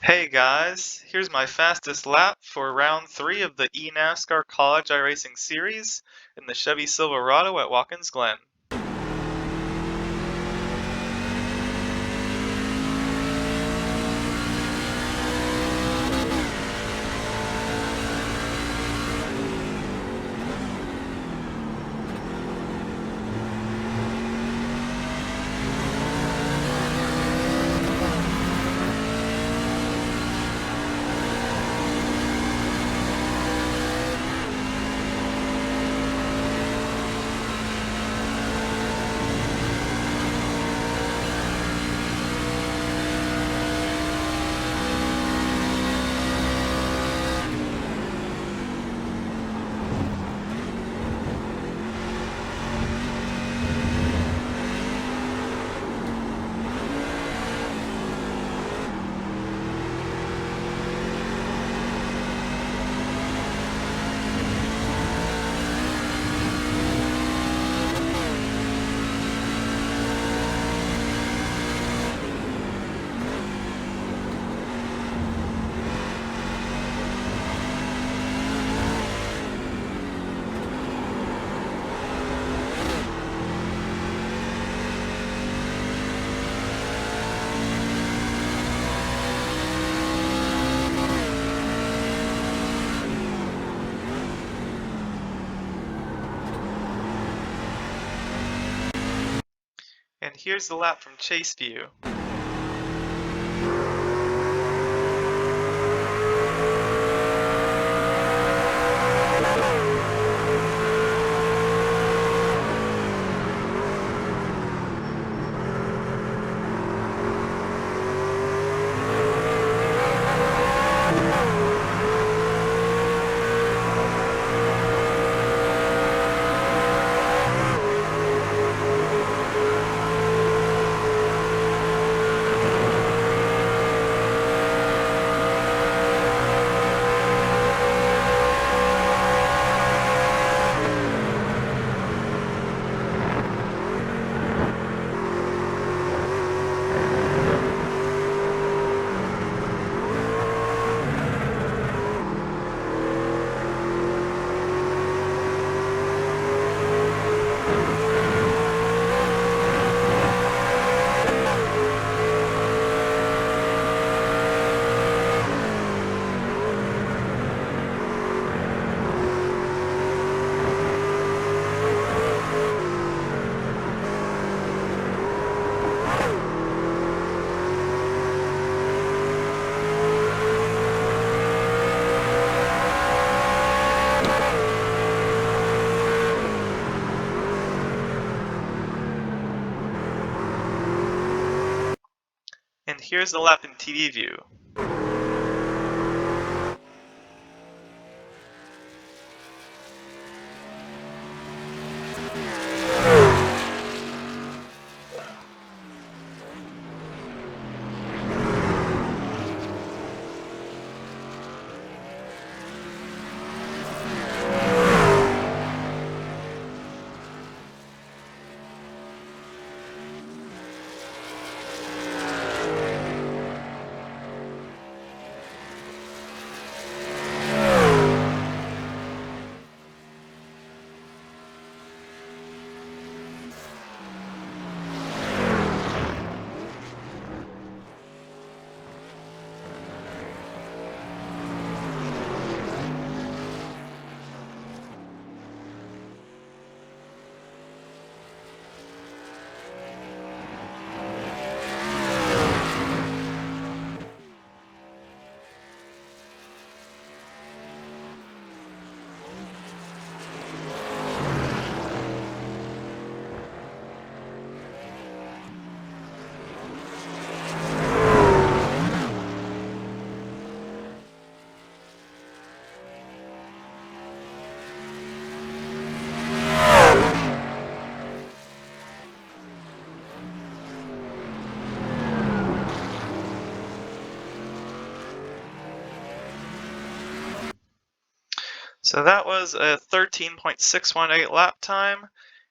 Hey guys, here's my fastest lap for round 3 of the NASCAR College iRacing Series in the Chevy Silverado at Watkins Glen. And here's the lap from Chase View. And here's the lap in TV View. So that was a 13.618 lap time.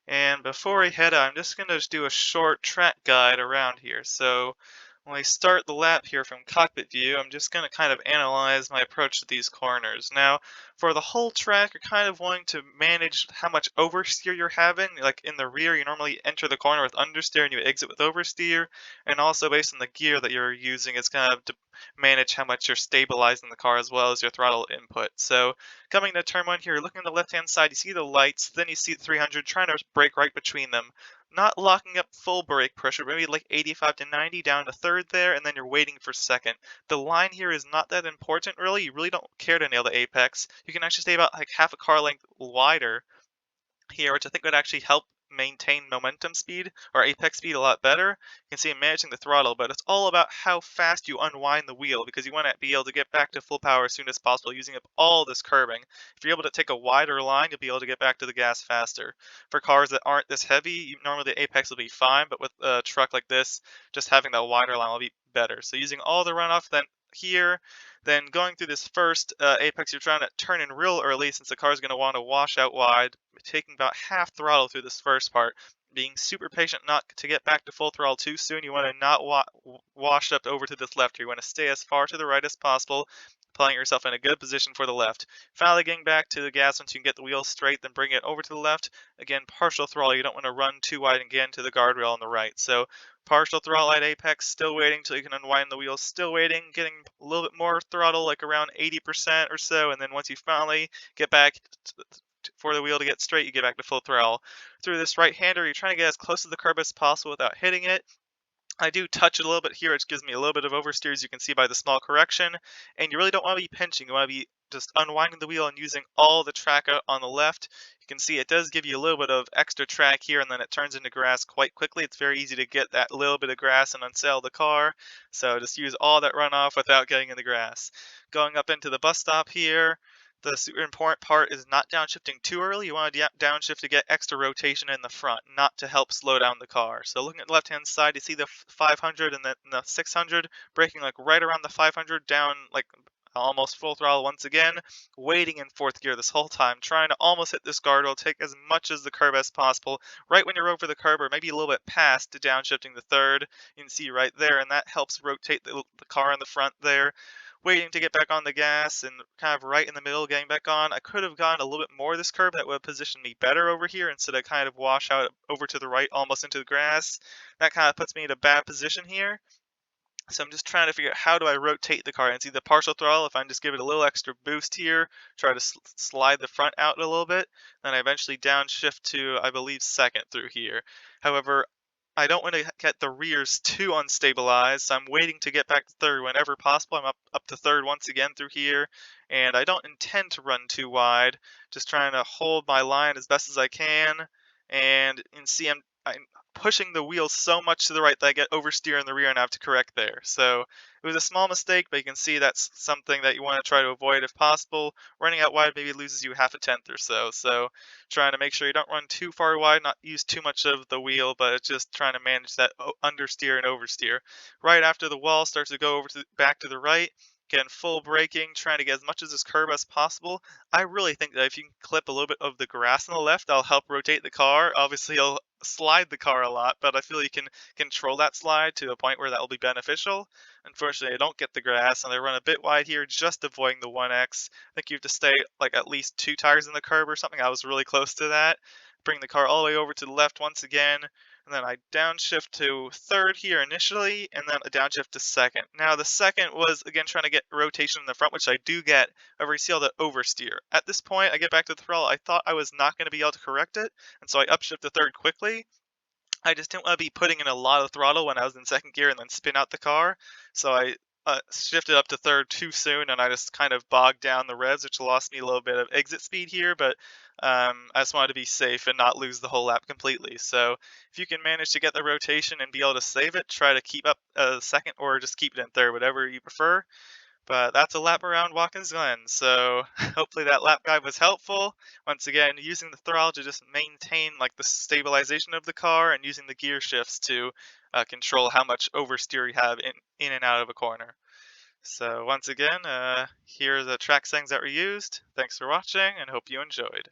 And before we head out, I'm just going to do a short track guide around here. So When I start the lap here from cockpit view, I'm just going to kind of analyze my approach to these corners. Now, for the whole track, you're kind of wanting to manage how much oversteer you're having. Like in the rear, you normally enter the corner with understeer and you exit with oversteer. And also based on the gear that you're using, it's kind of to manage how much you're stabilizing the car as well as your throttle input. So coming to turn one here, looking on the left-hand side, you see the lights, then you see the 300, trying to brake right between them, not locking up full brake pressure, maybe like 85 to 90 down to third there, and then you're waiting for second. The line here is not that important really. You really don't care to nail the apex. You can actually stay about like half a car length wider here, which I think would actually help maintain momentum speed or apex speed a lot better. You can see I'm managing the throttle, but it's all about how fast you unwind the wheel because you want to be able to get back to full power as soon as possible using up all this curbing. If you're able to take a wider line, you'll be able to get back to the gas faster. For cars that aren't this heavy, normally the apex will be fine, but with a truck like this, just having that wider line will be better. So using all the runoff then here, then going through this first apex, you're trying to turn in real early since the car is going to want to wash out wide, taking about half throttle through this first part, being super patient not to get back to full throttle too soon. You want to not wash up over to this left here. You want to stay as far to the right as possible, putting yourself in a good position for the left. Finally getting back to the gas once you can get the wheel straight, then bring it over to the left. Again, partial throttle. You don't want to run too wide and get into the guardrail on the right. So partial throttle at apex, still waiting till you can unwind the wheels, still waiting, getting a little bit more throttle, like around 80% or so, and then once you finally get back for the wheel to get straight, you get back to full throttle. Through this right-hander, you're trying to get as close to the curb as possible without hitting it. I do touch it a little bit here, which gives me a little bit of oversteer, as you can see by the small correction. And you really don't want to be pinching. You want to be just unwinding the wheel and using all the track out on the left. You can see it does give you a little bit of extra track here, and then it turns into grass quite quickly. It's very easy to get that little bit of grass and unsail the car. So just use all that runoff without getting in the grass. Going up into the bus stop here. The super important part is not downshifting too early. You want to downshift to get extra rotation in the front, not to help slow down the car. So looking at the left-hand side, you see the 500 and then the 600, braking like right around the 500, down like almost full throttle once again, waiting in fourth gear this whole time, trying to almost hit this guardrail, take as much as the curb as possible. Right when you're over the curb, or maybe a little bit past, to downshifting the third, you can see right there, and that helps rotate the car in the front there. Waiting to get back on the gas and kind of right in the middle getting back on. I could have gone a little bit more this curve. That would have positioned me better over here instead of kind of wash out over to the right almost into the grass. That kind of puts me in a bad position here. So I'm just trying to figure out how do I rotate the car. And see the partial throttle, if I just give it a little extra boost here, try to slide the front out a little bit, then I eventually downshift to, I believe, second through here. However, I don't want to get the rears too unstabilized, so I'm waiting to get back to third whenever possible. I'm up to third once again through here, and I don't intend to run too wide, just trying to hold my line as best as I can. And you can see I'm pushing the wheel so much to the right that I get oversteer in the rear and I have to correct there. So it was a small mistake, but you can see that's something that you want to try to avoid if possible. Running out wide maybe loses you half a tenth or so. So trying to make sure you don't run too far wide, not use too much of the wheel, but it's just trying to manage that understeer and oversteer. Right after the wall starts to go over to back to the right, again, full braking, trying to get as much of this curb as possible. I really think that if you can clip a little bit of the grass on the left, that'll help rotate the car. Obviously, it'll slide the car a lot, but I feel you can control that slide to a point where that will be beneficial. Unfortunately, I don't get the grass, and I run a bit wide here, just avoiding the 1X. I think you have to stay like at least 2 tires in the curb or something. I was really close to that. Bring the car all the way over to the left once again, and then I downshift to third here initially, and then a downshift to second. Now the second was again trying to get rotation in the front, which I do get. However, you see all the oversteer. At this point, I get back to the throttle. I thought I was not going to be able to correct it, and so I upshift to third quickly. I just didn't want to be putting in a lot of throttle when I was in second gear and then spin out the car. So I shifted up to third too soon, and I just kind of bogged down the revs, which lost me a little bit of exit speed here. But I just wanted to be safe and not lose the whole lap completely. So if you can manage to get the rotation and be able to save it, try to keep up second or just keep it in third, whatever you prefer. But that's a lap around Watkins Glen, so hopefully that lap guide was helpful. Once again, using the throttle to just maintain like the stabilization of the car and using the gear shifts to control how much oversteer you have in and out of a corner. So once again, here are the track settings that were used. Thanks for watching and hope you enjoyed.